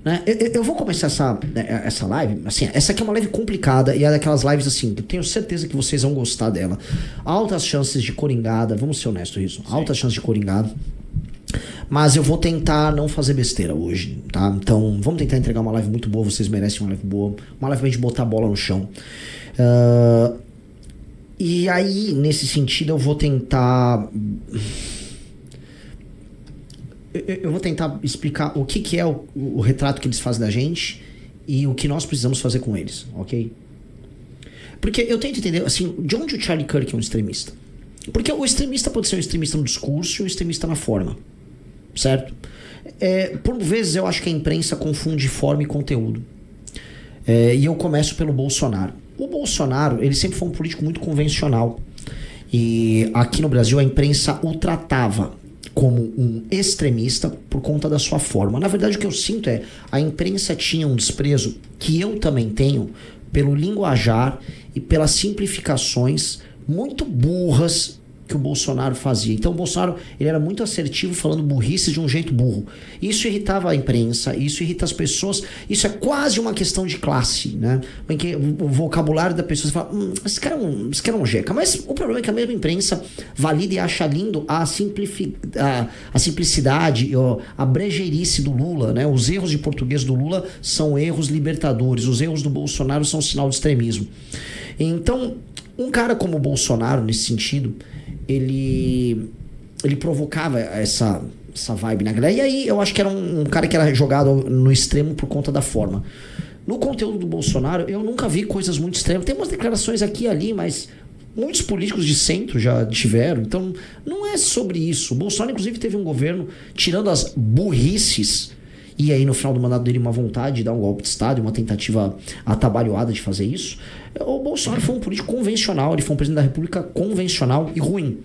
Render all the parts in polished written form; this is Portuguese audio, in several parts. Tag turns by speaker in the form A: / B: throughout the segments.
A: Né? Eu vou começar essa live, assim, essa aqui é uma live complicada e é daquelas lives assim, que eu tenho certeza que vocês vão gostar dela. Altas chances de coringada, vamos ser honestos isso, altas chances de coringada. Mas eu vou tentar não fazer besteira hoje, tá? Então, vamos tentar entregar uma live muito boa, vocês merecem uma live boa, uma live pra gente botar a bola no chão. E aí, nesse sentido, eu vou tentar... Eu vou tentar explicar o que é o retrato que eles fazem da gente e o que nós precisamos fazer com eles, ok? Porque eu tento entender, assim, de onde o Charlie Kirk é um extremista. Porque o extremista pode ser um extremista no discurso e um extremista na forma, certo? Por vezes eu acho que a imprensa confunde forma e conteúdo. E eu começo pelo Bolsonaro. O Bolsonaro, ele sempre foi um político muito convencional. E aqui no Brasil a imprensa o tratava como um extremista por conta da sua forma. Na verdade, o que eu sinto a imprensa tinha um desprezo que eu também tenho pelo linguajar e pelas simplificações muito burras que o Bolsonaro fazia. Então o Bolsonaro, ele era muito assertivo falando burrice de um jeito burro. Isso irritava a imprensa, isso irrita as pessoas, isso é quase uma questão de classe, né? Em que o vocabulário da pessoa fala, esse cara é um jeca. Mas o problema é que a mesma imprensa valida e acha lindo a simplicidade, a brejeirice do Lula, né? Os erros de português do Lula são erros libertadores, os erros do Bolsonaro são sinal de extremismo. Então, um cara como o Bolsonaro, nesse sentido, ele provocava essa vibe na galera. E aí eu acho que era um cara que era jogado no extremo por conta da forma. No conteúdo do Bolsonaro, eu nunca vi coisas muito extremas. Tem umas declarações aqui e ali, mas muitos políticos de centro já tiveram. Então, não é sobre isso. O Bolsonaro, inclusive, teve um governo tirando as burrices. E aí, no final do mandato dele, uma vontade de dar um golpe de Estado e uma tentativa atabalhoada de fazer isso. O Bolsonaro foi um político convencional, ele foi um presidente da República convencional e ruim.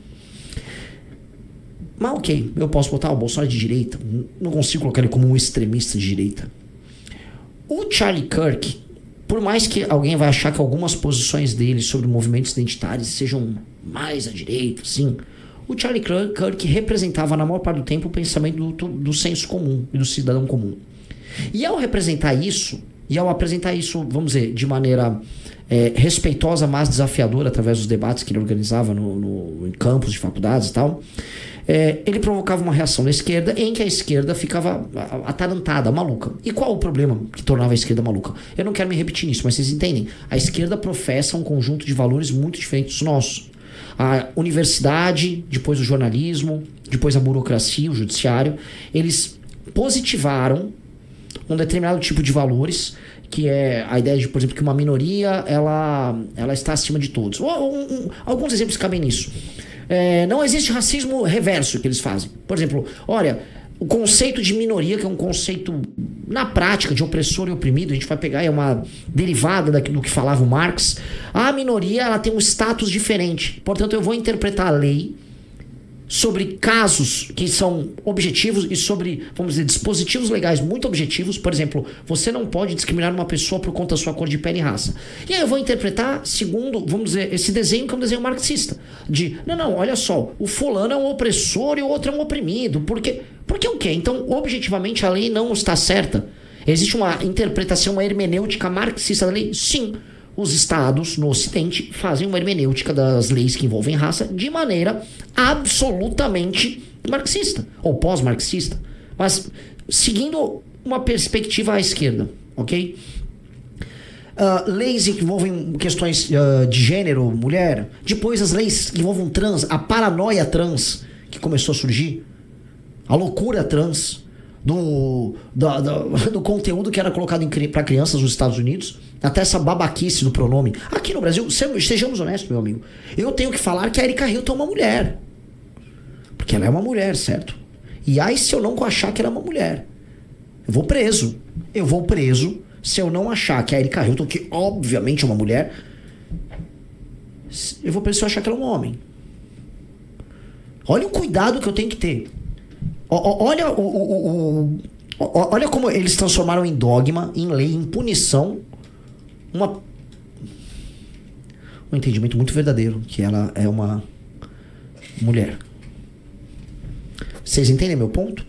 A: Mas ok, eu posso botar o Bolsonaro de direita, não consigo colocar ele como um extremista de direita. O Charlie Kirk, por mais que alguém vai achar que algumas posições dele sobre movimentos identitários sejam mais à direita, assim, o Charlie Kirk representava na maior parte do tempo o pensamento do senso comum e do cidadão comum. E ao representar isso, e ao apresentar isso, vamos dizer, de maneira respeitosa, mas desafiadora, através dos debates que ele organizava em campos de faculdades e tal, ele provocava uma reação da esquerda em que a esquerda ficava atarantada, maluca. E qual o problema que tornava a esquerda maluca? Eu não quero me repetir nisso, mas vocês entendem. A esquerda professa um conjunto de valores muito diferentes dos nossos. A universidade, depois o jornalismo, depois a burocracia, o judiciário, eles positivaram um determinado tipo de valores, que é a ideia de, por exemplo, que uma minoria ela está acima de todos. Alguns exemplos cabem nisso. Não existe racismo reverso que eles fazem. Por exemplo, olha, o conceito de minoria, que é um conceito na prática de opressor e oprimido, a gente vai pegar, é uma derivada do que falava o Marx. A minoria, ela tem um status diferente. Portanto, eu vou interpretar a lei sobre casos que são objetivos e sobre, vamos dizer, dispositivos legais muito objetivos. Por exemplo, você não pode discriminar uma pessoa por conta da sua cor de pele e raça. E aí eu vou interpretar segundo, vamos dizer, esse desenho que é um desenho marxista. Não, olha só, o fulano é um opressor e o outro é um oprimido. Porque o quê? Então, objetivamente, a lei não está certa. Existe uma interpretação, uma hermenêutica marxista da lei? Sim. Os estados no Ocidente fazem uma hermenêutica das leis que envolvem raça de maneira absolutamente marxista ou pós-marxista, mas seguindo uma perspectiva à esquerda, ok? Leis que envolvem questões de gênero, mulher, depois as leis que envolvem trans, a paranoia trans que começou a surgir, a loucura trans, do conteúdo que era colocado para crianças nos Estados Unidos, até essa babaquice do pronome. Aqui no Brasil, sejamos honestos, meu amigo, eu tenho que falar que a Erika Hilton é uma mulher, porque ela é uma mulher, certo? E aí, se eu não achar que ela é uma mulher, eu vou preso se eu não achar que a Erika Hilton, que obviamente é uma mulher, eu vou preso se eu achar que ela é um homem. Olha o cuidado que eu tenho que ter. Olha como eles transformaram em dogma, em lei, em punição, um entendimento muito verdadeiro, que ela é uma mulher. Vocês entendem meu ponto?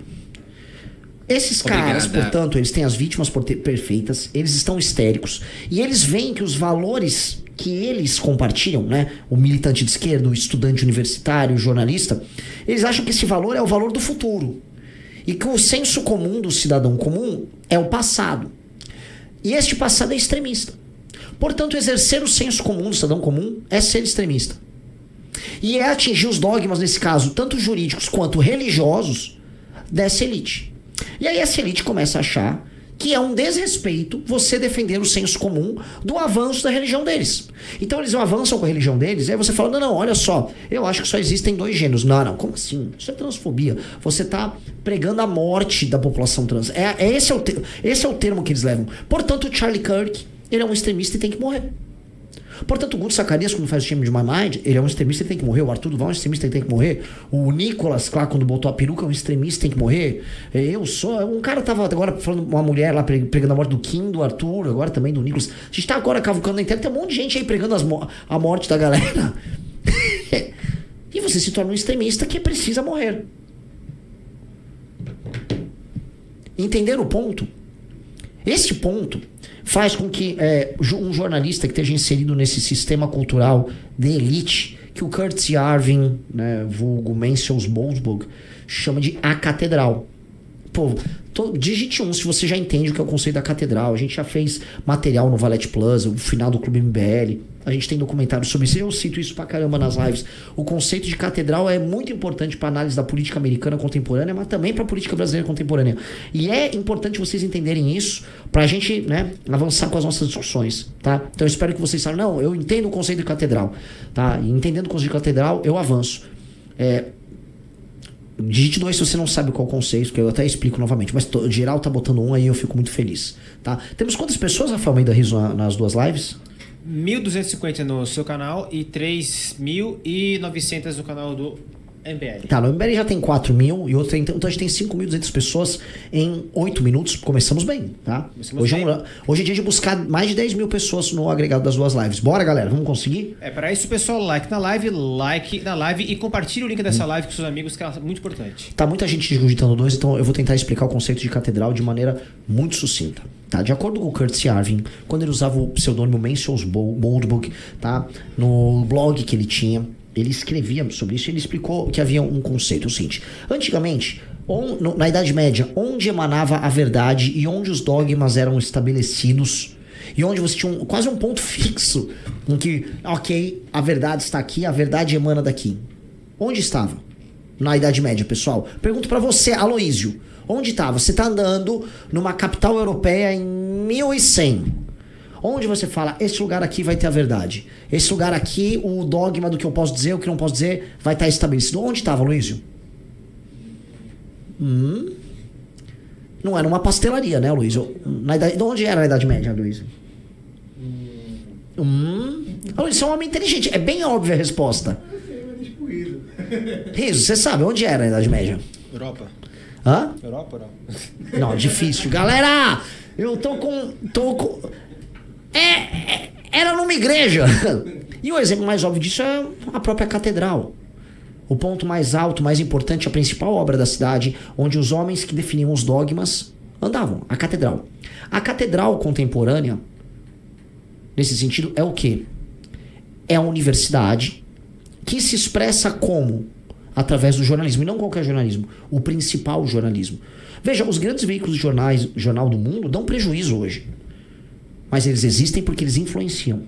A: Esses caras, portanto, eles têm as vítimas perfeitas, eles estão histéricos, e eles veem que os valores que eles compartilham, né? O militante de esquerda, o estudante universitário, o jornalista, eles acham que esse valor é o valor do futuro. E que o senso comum do cidadão comum é o passado. E este passado é extremista. Portanto, exercer o senso comum do cidadão comum é ser extremista. E é atingir os dogmas, nesse caso, tanto jurídicos quanto religiosos, dessa elite. E aí essa elite começa a achar que é um desrespeito você defender o senso comum do avanço da religião deles. Então eles avançam com a religião deles, e aí você fala, não, olha só, eu acho que só existem 2 gêneros. Não, como assim? Isso é transfobia. Você está pregando a morte da população trans. Esse é o termo que eles levam. Portanto, o Charlie Kirk, ele é um extremista e tem que morrer. Portanto, o Guto Zacarias, quando faz o time de My Mind, ele é um extremista e tem que morrer. O Arthur Duval é um extremista e tem que morrer. O Nicolas, claro, quando botou a peruca, é um extremista e tem que morrer. Eu sou... Um cara tava agora falando, uma mulher lá pregando a morte do Kim, do Arthur, agora também do Nicolas. A gente tá agora cavucando na internet, tem um monte de gente aí pregando a morte da galera. E você se torna um extremista que precisa morrer. Entenderam o ponto? Esse ponto faz com que um jornalista que esteja inserido nesse sistema cultural de elite, que o Curtis Yarvin, né, vulgo Mansell Bolzbug, chama de a catedral. Pô, digite se você já entende o que é o conceito da catedral. A gente já fez material no Valete Plus, o final do Clube MBL. A gente tem documentário sobre isso. Eu cito isso pra caramba nas lives. O conceito de catedral é muito importante pra análise da política americana contemporânea, mas também pra política brasileira contemporânea. E é importante vocês entenderem isso pra gente, né, avançar com as nossas discussões, tá? Então eu espero que vocês saibam, não, eu entendo o conceito de catedral, tá? E entendendo o conceito de catedral, eu avanço. Digite 2 se você não sabe qual é o conceito, que eu até explico novamente. Mas geral tá botando 1 aí, eu fico muito feliz, tá? Temos quantas pessoas, Rafael Almeida Riso, nas 2 lives?
B: 1.250 no seu canal e 3.900 no canal do MBL.
A: Tá, no MBL já tem 4.000 e outro tem... Então a gente tem 5.200 pessoas em 8 minutos. Começamos bem, tá? Hoje é dia de buscar mais de 10 mil pessoas no agregado das 2 lives. Bora, galera, vamos conseguir?
B: Para isso, pessoal, like na live e compartilhe o link dessa live com seus amigos, que é muito importante.
A: Tá muita gente digitando 2, então eu vou tentar explicar o conceito de catedral de maneira muito sucinta. Tá? De acordo com o Curtis Yarvin, quando ele usava o pseudônimo Mansell Bolzbug, tá? No blog que ele tinha, ele escrevia sobre isso e ele explicou que havia um conceito. O seguinte: antigamente, na Idade Média, onde emanava a verdade e onde os dogmas eram estabelecidos, e onde você tinha quase um ponto fixo em que, ok, a verdade está aqui, a verdade emana daqui. Onde estava? Na Idade Média, pessoal. Pergunto pra você, Aloísio, onde estava? Você tá andando numa capital europeia em 1100. Onde você fala, esse lugar aqui vai ter a verdade. Esse lugar aqui, o dogma do que eu posso dizer, o que não posso dizer, vai estar estabelecido. Onde estava, Luísio? Não era numa pastelaria, né, Luísio? De onde era na Idade Média, Luísio? Luísio, você é um homem inteligente. É bem óbvia a resposta. Riso, você sabe, onde era na Idade Média?
B: Europa.
A: Hã?
B: Europa, não.
A: Não, difícil. Galera, eu tô com... Era numa igreja. E o exemplo mais óbvio disso é a própria catedral. O ponto mais alto, mais importante, a principal obra da cidade, onde os homens que definiam os dogmas andavam. A catedral. A catedral contemporânea, nesse sentido, é o quê? É a universidade que se expressa como? Através do jornalismo. E não qualquer jornalismo. O principal jornalismo. Veja, os grandes veículos de jornal do mundo dão prejuízo hoje. Mas eles existem porque eles influenciam.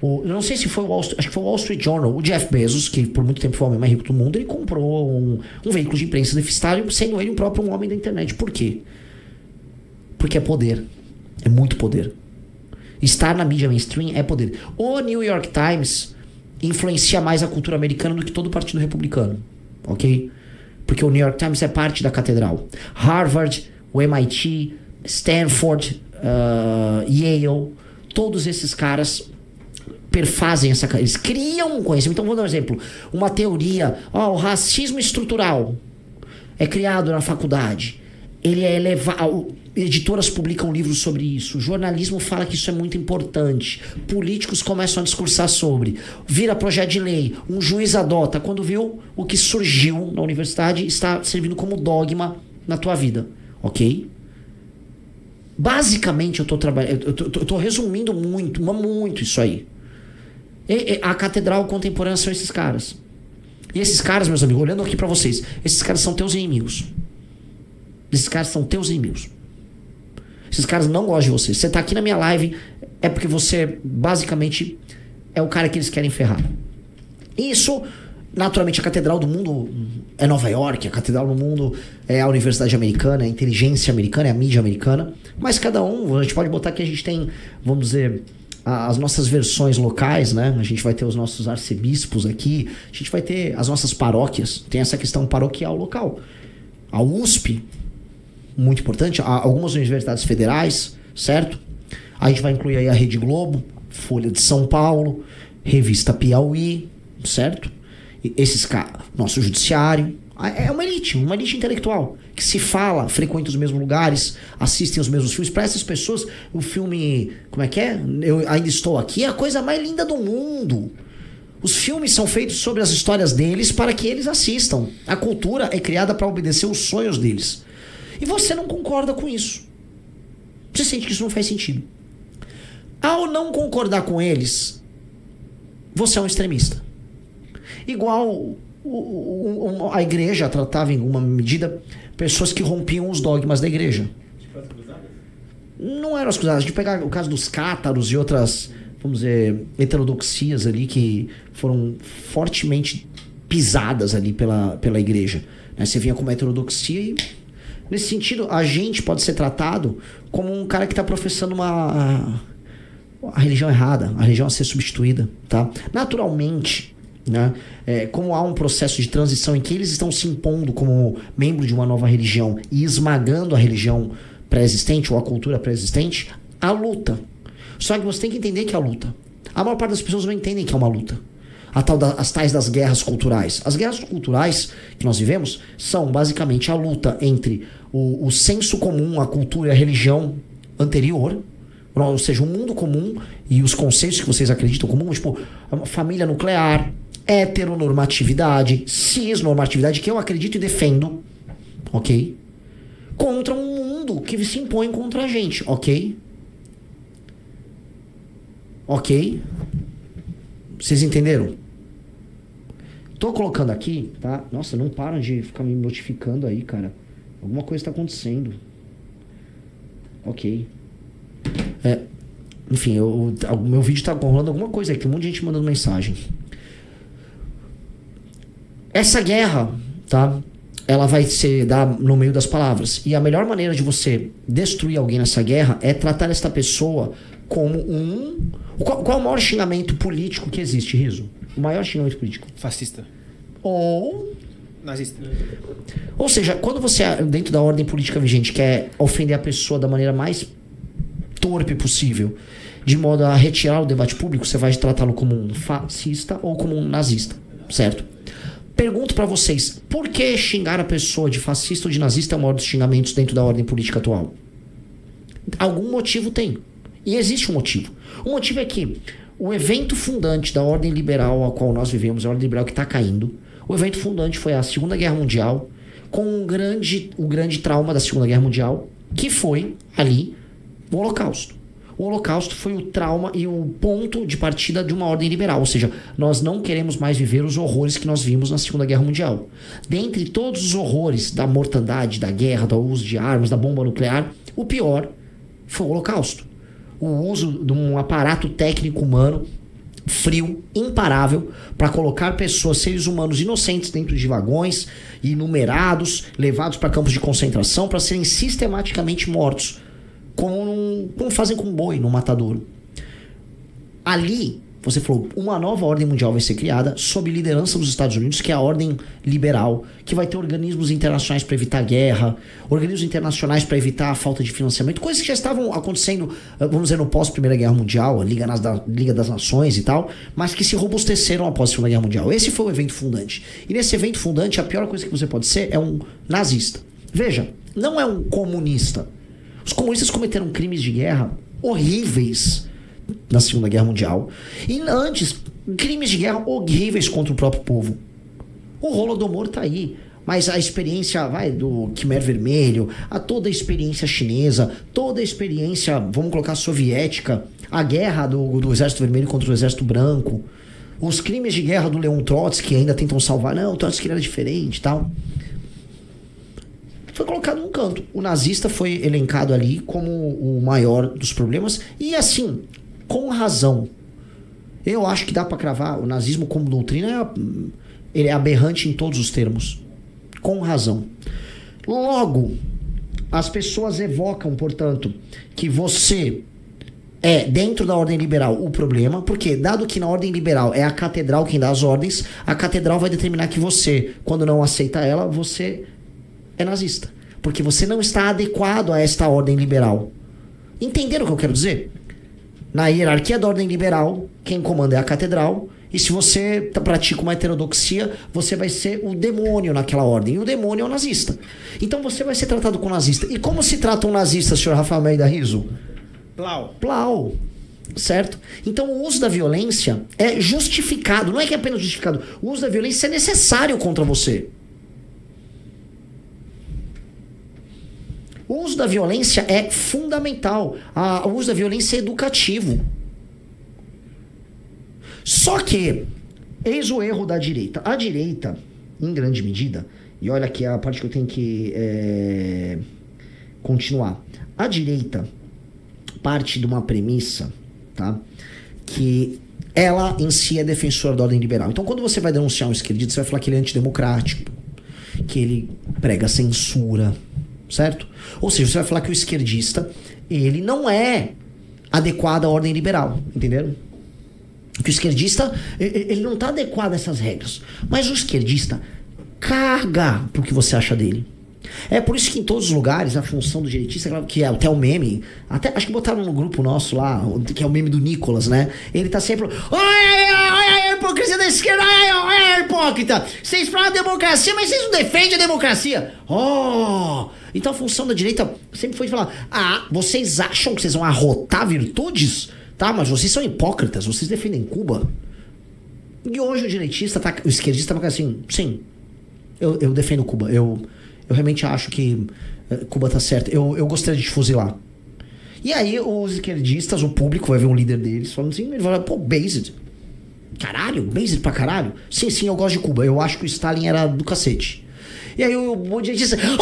A: Eu não sei se foi acho que foi o Wall Street Journal. O Jeff Bezos, que por muito tempo foi o homem mais rico do mundo, ele comprou um veículo de imprensa deficitário, sendo ele próprio um homem da internet. Por quê? Porque é poder. É muito poder. Estar na mídia mainstream é poder. O New York Times influencia mais a cultura americana do que todo o partido republicano. Ok? Porque o New York Times é parte da catedral. Harvard, o MIT, Stanford, Yale, todos esses caras perfazem eles criam um conhecimento. Então vou dar um exemplo, uma teoria, o racismo estrutural é criado na faculdade, ele é elevado, editoras publicam livros sobre isso, o jornalismo fala que isso é muito importante, políticos começam a discursar sobre, vira projeto de lei, um juiz adota, quando viu o que surgiu na universidade está servindo como dogma na tua vida. ok? Basicamente, eu tô resumindo muito isso aí. A catedral contemporânea são esses caras. E esses caras, meus amigos, olhando aqui pra vocês, esses caras são teus inimigos. Esses caras são teus inimigos. Esses caras não gostam de você. Você tá aqui na minha live, é porque você, basicamente, é o cara que eles querem ferrar. Isso, naturalmente, a catedral do mundo é Nova York, a catedral do mundo é a Universidade Americana, é a inteligência americana, é a mídia americana. Mas cada um, a gente pode botar que a gente tem, vamos dizer, as nossas versões locais, né? A gente vai ter os nossos arcebispos aqui, a gente vai ter as nossas paróquias, tem essa questão paroquial local. A USP, muito importante, algumas universidades federais, certo? A gente vai incluir aí a Rede Globo, Folha de São Paulo, Revista Piauí, certo? E esses caras, nosso judiciário, é uma elite intelectual, que se fala, frequenta os mesmos lugares, assistem os mesmos filmes. Para essas pessoas, o filme, como é que é? Eu Ainda Estou Aqui, é a coisa mais linda do mundo. Os filmes são feitos sobre as histórias deles para que eles assistam. A cultura é criada para obedecer os sonhos deles. E você não concorda com isso. Você sente que isso não faz sentido. Ao não concordar com eles, você é um extremista. Igual a igreja tratava em alguma medida pessoas que rompiam os dogmas da igreja.
C: Tipo as cruzadas?
A: Não eram as cruzadas. De pegar o caso dos cátaros e outras, vamos dizer, heterodoxias ali que foram fortemente pisadas ali pela igreja. Né? Você vinha com uma heterodoxia e, nesse sentido, a gente pode ser tratado como um cara que está professando a religião errada, a religião a ser substituída, tá? Naturalmente, né? Como há um processo de transição em que eles estão se impondo como membro de uma nova religião e esmagando a religião pré-existente ou a cultura pré-existente, há luta. Só que você tem que entender que é a luta. A maior parte das pessoas não entendem que é uma luta. As tais das guerras culturais. As guerras culturais que nós vivemos são basicamente a luta entre o senso comum, a cultura e a religião anterior, ou seja, o mundo comum e os conceitos que vocês acreditam comum, tipo família nuclear, heteronormatividade, cisnormatividade, que eu acredito e defendo, ok? Contra um mundo que se impõe contra a gente, ok? Ok? Vocês entenderam? Tô colocando aqui, tá? Nossa, não param de ficar me notificando aí, cara. Alguma coisa tá acontecendo. Ok. Enfim, o meu vídeo tá rolando alguma coisa aí. Tem um monte de gente mandando mensagem. Essa guerra, tá? Ela vai ser dada no meio das palavras. E a melhor maneira de você destruir alguém nessa guerra é tratar esta pessoa como Qual é o maior xingamento político que existe, Riso? O maior xingamento político?
B: Fascista.
A: Ou
B: Nazista.
A: Ou seja, quando você, dentro da ordem política vigente, quer ofender a pessoa da maneira mais torpe possível, de modo a retirar o debate público, você vai tratá-lo como um fascista ou como um nazista, certo? Pergunto pra vocês, por que xingar a pessoa de fascista ou de nazista é o maior dos xingamentos dentro da ordem política atual? Algum motivo tem. E existe um motivo. O motivo é que o evento fundante da ordem liberal a qual nós vivemos, a ordem liberal que está caindo, o evento fundante foi a Segunda Guerra Mundial, com o grande trauma da Segunda Guerra Mundial, que foi ali o Holocausto. O Holocausto foi o trauma e o ponto de partida de uma ordem liberal. Ou seja, nós não queremos mais viver os horrores que nós vimos na Segunda Guerra Mundial. Dentre todos os horrores da mortandade, da guerra, do uso de armas, da bomba nuclear, o pior foi o Holocausto. O uso de um aparato técnico humano frio, imparável, para colocar pessoas, seres humanos inocentes dentro de vagões e numerados, levados para campos de concentração para serem sistematicamente mortos, como fazem com boi no matadouro. Ali, você falou, uma nova ordem mundial vai ser criada sob liderança dos Estados Unidos, que é a ordem liberal, que vai ter organismos internacionais para evitar guerra, organismos internacionais para evitar a falta de financiamento, coisas que já estavam acontecendo, vamos dizer, no pós-Primeira Guerra Mundial, a Liga das Nações e tal, mas que se robusteceram após a Segunda Guerra Mundial. Esse foi o evento fundante. E nesse evento fundante, a pior coisa que você pode ser é um nazista. Veja, não é um comunista. Os comunistas cometeram crimes de guerra horríveis na Segunda Guerra Mundial. E antes, crimes de guerra horríveis contra o próprio povo. O Holodomor tá aí. mas a experiência, do Khmer Vermelho, toda a experiência chinesa, toda a experiência, vamos colocar, soviética, a guerra do Exército Vermelho contra o Exército Branco, os crimes de guerra do Leon Trotsky, que ainda tentam salvar, não, o Trotsky era diferente e tal. Foi colocado num canto. O nazista foi elencado ali como o maior dos problemas, e assim, com razão. Eu acho que dá pra cravar o nazismo como doutrina, ele é aberrante em todos os termos. Com razão. Logo, as pessoas evocam, portanto, que você é, dentro da ordem liberal, o problema, porque dado que na ordem liberal é a catedral quem dá as ordens, a catedral vai determinar que você, quando não aceita ela, você é nazista. Porque você não está adequado a esta ordem liberal. Entenderam o que eu quero dizer? Na hierarquia da ordem liberal, quem comanda é a catedral, e se você pratica uma heterodoxia, você vai ser o demônio naquela ordem, e o demônio é o nazista. Então você vai ser tratado como nazista. E como se trata um nazista, senhor Rafael Almeida Rizzo? Plau. Certo? Então o uso da violência é justificado, não é que é apenas justificado, o uso da violência é necessário contra você. O uso da violência é fundamental. O uso da violência é educativo. Só que, eis o erro da direita. A direita, em grande medida, e olha aqui a parte que eu tenho que continuar. A direita parte de uma premissa, tá? Que ela em si é defensora da ordem liberal. Então, quando você vai denunciar um esquerdista, você vai falar que ele é antidemocrático, que ele prega censura, certo? Ou seja, você vai falar que o esquerdista, ele não é adequado à ordem liberal, entenderam? Que o esquerdista, ele não está adequado a essas regras. Mas o esquerdista caga pro que você acha dele. É por isso que em todos os lugares a função do direitista, que é até o meme, acho que botaram no grupo nosso lá, que é o meme do Nicolas, né? Ele tá sempre, olha a hipocrisia da esquerda, olha a hipócrita, vocês falam a democracia, mas vocês não defendem a democracia. Então a função da direita sempre foi de falar, vocês acham que vocês vão arrotar virtudes? Tá, mas vocês são hipócritas, vocês defendem Cuba. E hoje o direitista, o esquerdista tá assim, sim, eu defendo Cuba, eu realmente acho que Cuba tá certo. Eu gostaria de te fuzilar. E aí os esquerdistas, o público vai ver um líder deles falando assim, ele vai falar, based. Caralho, based pra caralho. Sim, eu gosto de Cuba. Eu acho que o Stalin era do cacete. E aí o direitista, hipocrisia,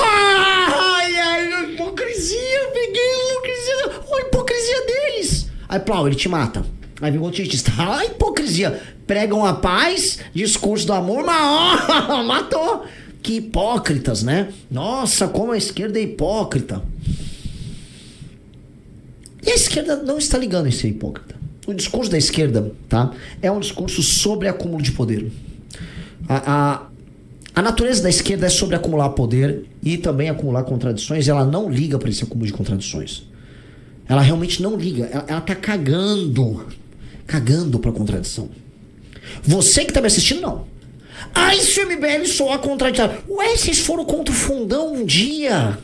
A: a hipocrisia deles. Aí, Plau, ele te mata. Aí vem o outro direitista, hipocrisia. Pregam a paz, discurso do amor, mas matou. Que hipócritas, né? Nossa, como a esquerda é hipócrita. E a esquerda não está ligando em ser hipócrita. O discurso da esquerda, tá? É um discurso sobre acúmulo de poder. A natureza da esquerda é sobre acumular poder e também acumular contradições. Ela não liga para esse acúmulo de contradições. Ela realmente não liga. Ela tá cagando pra contradição. Você que tá me assistindo, não. Se o MBL soar contraditório. Ué, vocês foram contra o fundão um dia.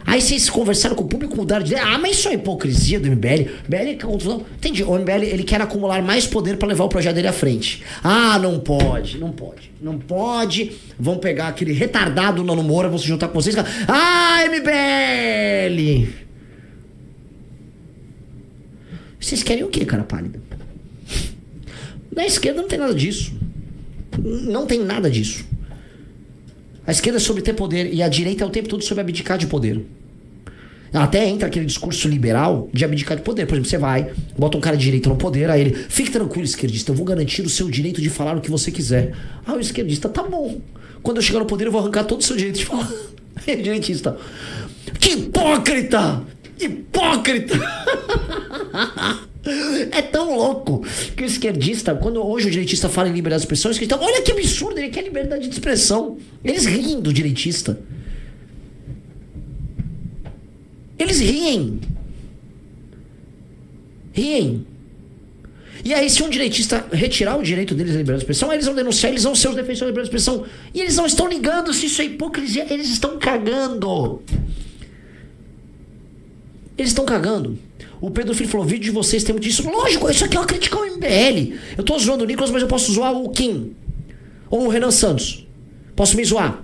A: Aí vocês conversaram com o público, mudaram de ideia. Mas isso é hipocrisia do MBL. O MBL é contra o fundão. Entendi. O MBL, ele quer acumular mais poder para levar o projeto dele à frente. Não pode. Vão pegar aquele retardado Nano Moura, vão se juntar com vocês. MBL! Vocês querem o quê, cara pálida? Na esquerda não tem nada disso. Não tem nada disso. A esquerda é sobre ter poder e a direita é o tempo todo sobre abdicar de poder. Até entra aquele discurso liberal de abdicar de poder. Por exemplo, você vai, bota um cara de direita no poder, aí ele, fique tranquilo, esquerdista, eu vou garantir o seu direito de falar o que você quiser. O esquerdista, tá bom. Quando eu chegar no poder, eu vou arrancar todo o seu direito de falar. Direitista, que hipócrita! É tão louco que o esquerdista, quando hoje o direitista fala em liberdade de expressão, o esquerdista, olha que absurdo, ele quer liberdade de expressão. Eles riem do direitista. Eles riem. E aí, se um direitista retirar o direito deles à liberdade de expressão, eles vão denunciar, eles vão ser os defensores da liberdade de expressão. E eles não estão ligando se isso é hipocrisia, eles estão cagando. O Pedro Filho falou, o vídeo de vocês tem muito disso. Lógico, isso aqui é uma crítica ao MBL. Eu tô zoando o Nicolas, mas eu posso zoar o Kim. Ou o Renan Santos. Posso me zoar.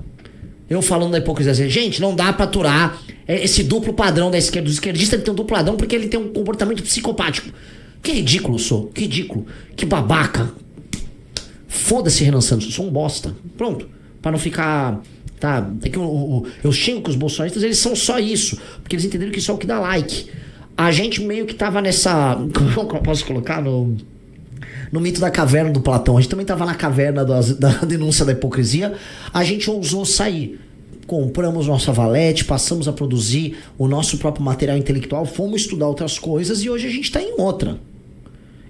A: Eu falando da hipocrisia, assim, gente, não dá pra aturar esse duplo padrão da esquerda. O esquerdista ele tem um duplo padrão porque ele tem um comportamento psicopático. Que ridículo, sou. Que ridículo. Que babaca. Foda-se, Renan Santos. Eu sou um bosta. Pronto. Pra não ficar... Tá? É que eu xingo que os bolsonaristas, eles são só isso. Porque eles entenderam que isso é o que dá like. A gente meio que tava nessa... Como eu posso colocar? No mito da caverna do Platão. A gente também tava na caverna da denúncia da hipocrisia. A gente ousou sair. Compramos nossa valete, passamos a produzir o nosso próprio material intelectual, fomos estudar outras coisas e hoje a gente tá em outra.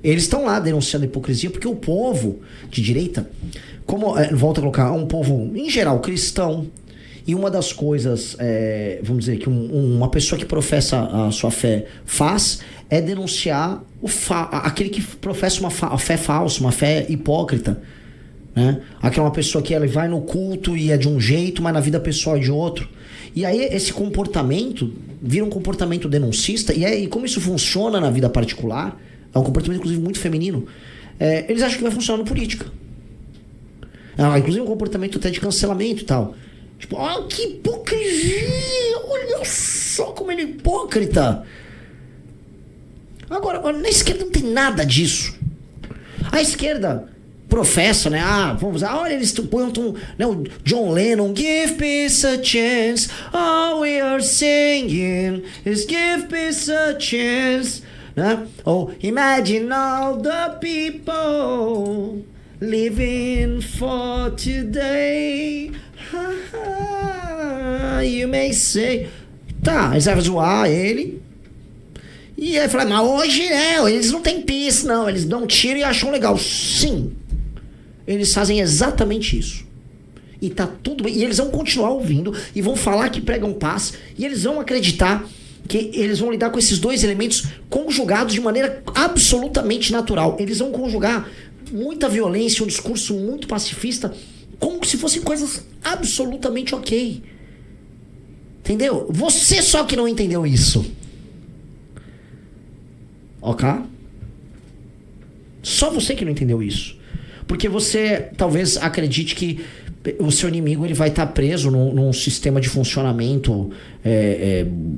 A: Eles estão lá denunciando a hipocrisia porque o povo de direita, volto a colocar, é um povo, em geral, cristão. E uma das coisas, vamos dizer, que uma pessoa que professa a sua fé faz é denunciar aquele que professa uma fé falsa, uma fé hipócrita. Né? Aquela pessoa que ela vai no culto e é de um jeito, mas na vida pessoal é de outro. E aí esse comportamento vira um comportamento denuncista. E como isso funciona na vida particular, é um comportamento inclusive muito feminino, eles acham que vai funcionar na política. Inclusive um comportamento até de cancelamento e tal. Tipo, que hipocrisia! Olha só como ele é hipócrita! Agora, na esquerda não tem nada disso. A esquerda professa, né? Vamos usar. Olha, eles põem né, o John Lennon, give peace a chance. All we are singing is give peace a chance. Né? Ou imagine all the people living for today. You may say. Tá, eles vão zoar ele. E aí fala, mas hoje eles não têm peace, não. Eles dão tiro e acham legal. Sim. Eles fazem exatamente isso. E tá tudo bem. E eles vão continuar ouvindo. E vão falar que pregam paz. E eles vão acreditar que eles vão lidar com esses dois elementos conjugados de maneira absolutamente natural. Eles vão conjugar muita violência, um discurso muito pacifista, como se fossem coisas absolutamente ok. Entendeu? Você só que não entendeu isso. Ok? Só você que não entendeu isso. Porque você talvez acredite que o seu inimigo ele vai estar preso num sistema de funcionamento,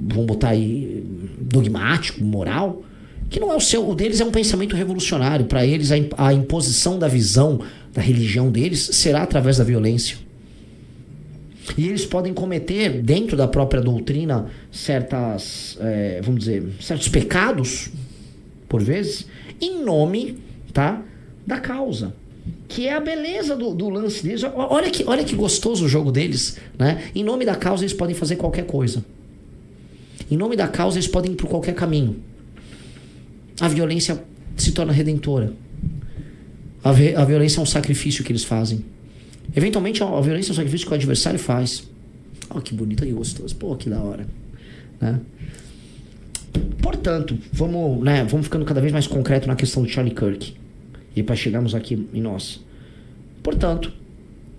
A: vamos botar aí, dogmático, moral, que não é o seu. O deles é um pensamento revolucionário. Para eles, a imposição da visão da religião deles será através da violência. E eles podem cometer, dentro da própria doutrina, certos pecados, por vezes, em nome, tá, da causa. Que é a beleza do lance deles. Olha que gostoso o jogo deles, né? Em nome da causa eles podem fazer qualquer coisa. Em nome da causa eles podem ir por qualquer caminho. A violência se torna redentora. A violência é um sacrifício que eles fazem. Eventualmente a violência é um sacrifício que o adversário faz. Que bonito e gostoso. Pô, que da hora. Né? Portanto, vamos ficando cada vez mais concreto na questão do Charlie Kirk. E para chegarmos aqui em nós. Portanto,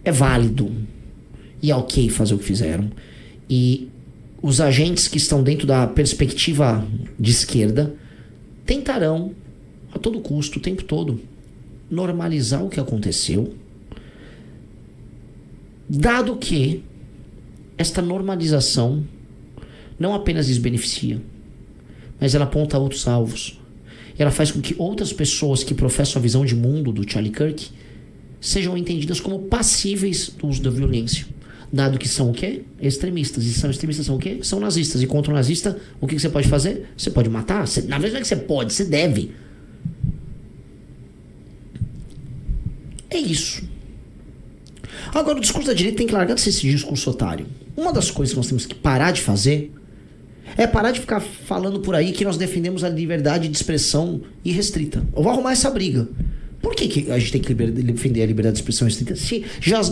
A: é válido e é ok fazer o que fizeram. E os agentes que estão dentro da perspectiva de esquerda tentarão, a todo custo, o tempo todo, normalizar o que aconteceu, dado que esta normalização não apenas lhes beneficia, mas ela aponta a outros alvos. Ela faz com que outras pessoas que professam a visão de mundo do Charlie Kirk sejam entendidas como passíveis do uso da violência. Dado que são o quê? Extremistas. E são extremistas são o quê? São nazistas. E contra o nazista, o que você pode fazer? Você pode matar? Na verdade não é que você pode, você deve. É isso. Agora, o discurso da direita tem que largar de ser esse discurso otário. Uma das coisas que nós temos que parar de fazer é parar de ficar falando por aí que nós defendemos a liberdade de expressão irrestrita. Eu vou arrumar essa briga. Por que a gente tem que defender a liberdade de expressão irrestrita? Se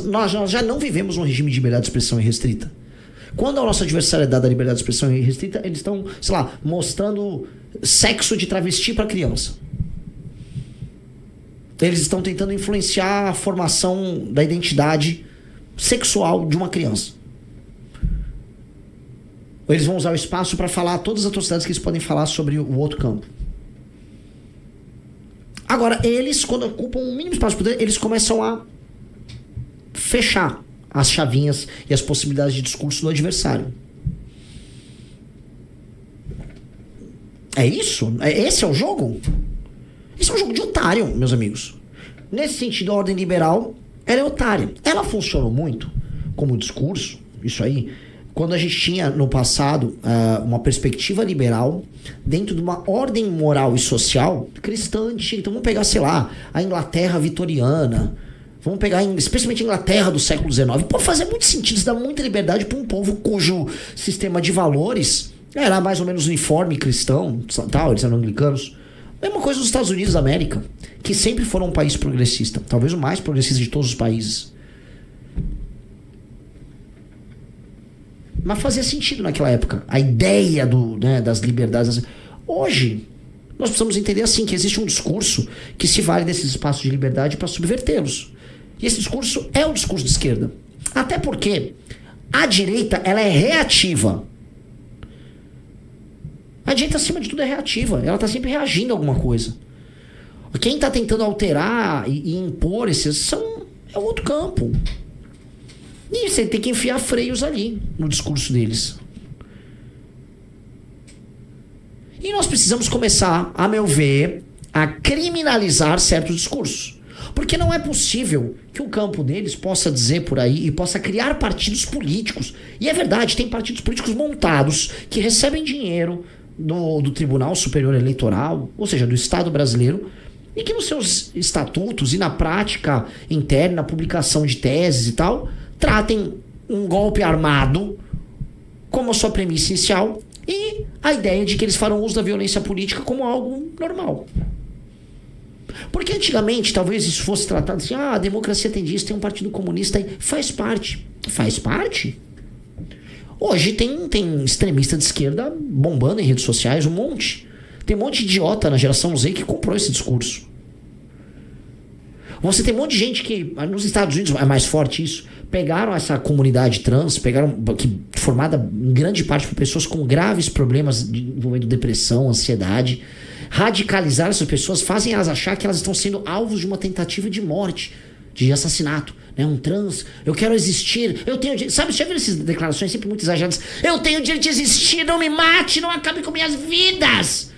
A: nós já não vivemos um regime de liberdade de expressão irrestrita. Quando a nossa adversária é dada a liberdade de expressão irrestrita, eles estão, sei lá, mostrando sexo de travesti para criança. Eles estão tentando influenciar a formação da identidade sexual de uma criança. Eles vão usar o espaço para falar todas as atrocidades que eles podem falar sobre o outro campo. Agora, eles, quando ocupam o mínimo espaço de poder, eles começam a fechar as chavinhas e as possibilidades de discurso do adversário. É isso? Esse é o jogo? Esse é um jogo de otário, meus amigos. Nesse sentido, a ordem liberal, ela é otária. Ela funcionou muito como discurso, isso aí, quando a gente tinha no passado uma perspectiva liberal dentro de uma ordem moral e social cristã antiga. Então vamos pegar, sei lá, a Inglaterra vitoriana, vamos pegar especialmente a Inglaterra do século XIX. Pode fazer muito sentido, isso dá muita liberdade para um povo cujo sistema de valores era mais ou menos uniforme cristão, tal, eles eram anglicanos. Mesma coisa nos Estados Unidos da América, que sempre foram um país progressista, talvez o mais progressista de todos os países. Mas fazia sentido naquela época, a ideia das liberdades. Hoje, nós precisamos entender assim, que existe um discurso que se vale desses espaços de liberdade para subvertê-los. E esse discurso é o discurso de esquerda. Até porque a direita, ela é reativa. A direita, acima de tudo, é reativa. Ela está sempre reagindo a alguma coisa. Quem está tentando alterar e impor é outro campo. E você tem que enfiar freios ali no discurso deles. E nós precisamos começar, a meu ver, a criminalizar certos discursos. Porque não é possível que o campo deles possa dizer por aí e possa criar partidos políticos. E é verdade, tem partidos políticos montados que recebem dinheiro do Tribunal Superior Eleitoral, ou seja, do Estado brasileiro, e que nos seus estatutos e na prática interna, publicação de teses e tal, tratem um golpe armado como a sua premissa inicial e a ideia de que eles farão uso da violência política como algo normal. Porque antigamente talvez isso fosse tratado assim, a democracia tem disso, tem um partido comunista aí, faz parte. Faz parte? Hoje tem extremista de esquerda bombando em redes sociais, um monte. Tem um monte de idiota na geração Z que comprou esse discurso. Você tem um monte de gente que, nos Estados Unidos é mais forte isso, pegaram essa comunidade trans, formada em grande parte por pessoas com graves problemas envolvendo depressão, ansiedade, radicalizaram essas pessoas, fazem elas achar que elas estão sendo alvos de uma tentativa de morte, de assassinato. Um trans, eu quero existir, eu tenho direito. Sabe, você já viu essas declarações sempre muito exageradas? Eu tenho direito de existir, não me mate, não acabe com minhas vidas.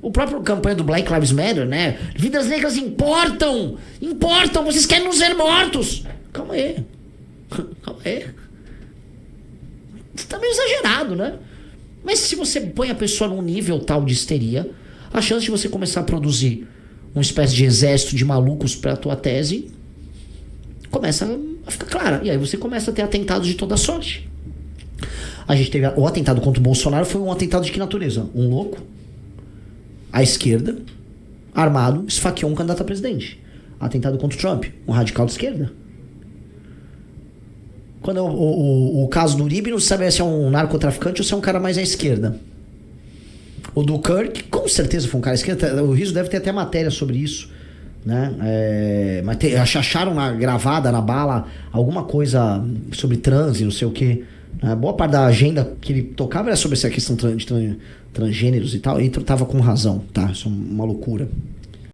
A: O próprio campanha do Black Lives Matter, né? Vidas negras importam, vocês querem nos ver mortos. Calma aí. Isso tá meio exagerado, né? Mas se você põe a pessoa num nível tal de histeria, a chance de você começar a produzir uma espécie de exército de malucos pra tua tese começa a ficar clara. E aí você começa a ter atentados de toda sorte. A gente teve o atentado contra o Bolsonaro, foi um atentado de que natureza? Um louco, à esquerda, armado, esfaqueou um candidato a presidente. Atentado contra o Trump, um radical de esquerda. Quando o caso do Uribe, não se sabe se é um narcotraficante ou se é um cara mais à esquerda. O do Kirk, com certeza foi um cara à esquerda. O Rizzo deve ter até matéria sobre isso, né? Mas acharam gravada na bala alguma coisa sobre trans e não sei o que. Boa parte da agenda que ele tocava era sobre essa questão de transgêneros e tal. E tava com razão, tá? Isso é uma loucura.